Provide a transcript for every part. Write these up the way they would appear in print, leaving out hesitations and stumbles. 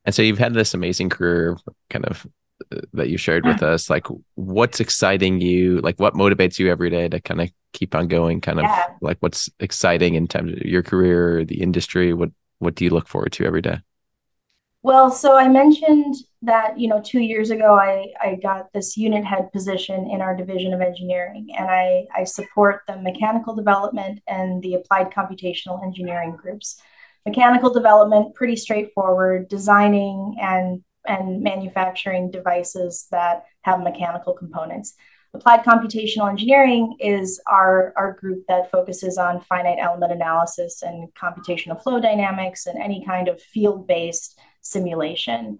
And so you've had this amazing career kind of that you shared with us. Like, what's exciting you? Like, what motivates you every day to kind of keep on going? Kind of Yeah. like what's exciting in terms of your career, the industry? What do you look forward to every day? Well, so I mentioned that, 2 years ago, I got this unit head position in our division of engineering, and I support the mechanical development and the applied computational engineering groups. Mechanical development, pretty straightforward, designing and manufacturing devices that have mechanical components. Applied computational engineering is our group that focuses on finite element analysis and computational flow dynamics and any kind of field based simulation.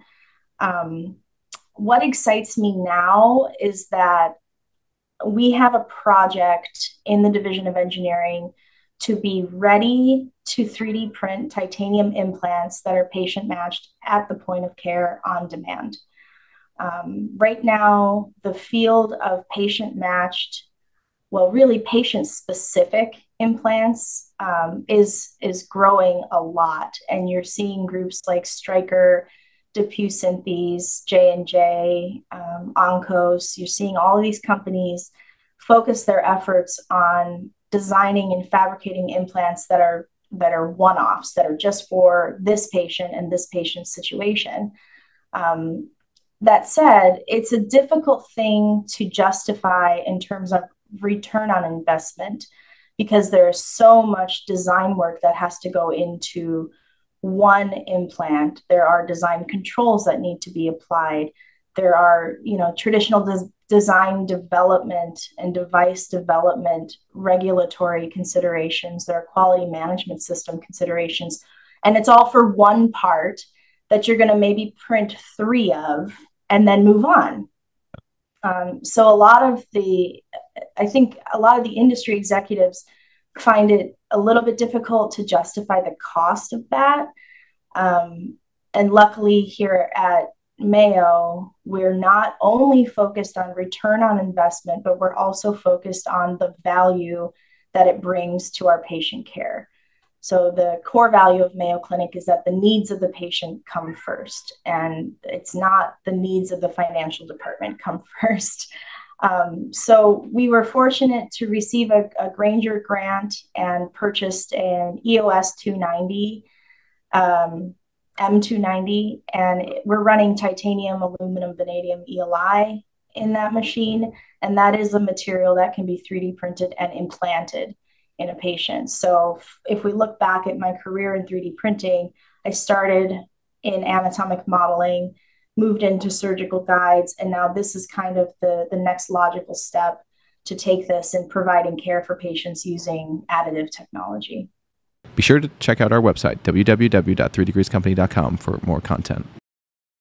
Um, what excites me now is that we have a project in the Division of Engineering to be ready to 3D print titanium implants that are patient matched at the point of care on demand. Right now, the field of patient matched, well, really patient specific implants is growing a lot, and you're seeing groups like Stryker, DePuy Synthes, J&J, Oncos. You're seeing all of these companies focus their efforts on designing and fabricating implants that are one-offs, that are just for this patient and this patient's situation. um, that said, it's a difficult thing to justify in terms of return on investment because there's so much design work that has to go into one implant. There are design controls that need to be applied. There are, traditional design development and device development regulatory considerations. There are quality management system considerations. And it's all for one part that you're going to maybe print three of and then move on. So I think a lot of the industry executives find it a little bit difficult to justify the cost of that. Um, and luckily, here at Mayo, we're not only focused on return on investment, but we're also focused on the value that it brings to our patient care. So the core value of Mayo Clinic is that the needs of the patient come first, and it's not the needs of the financial department come first. So we were fortunate to receive a Granger grant and purchased an EOS 290, M290, and we're running titanium, aluminum, vanadium, ELI in that machine. And that is a material that can be 3D printed and implanted in a patient. So if we look back at my career in 3D printing, I started in anatomic modeling, moved into surgical guides, and now this is kind of the next logical step to take this in providing care for patients using additive technology. Be sure to check out our website, www.3degreescompany.com, for more content.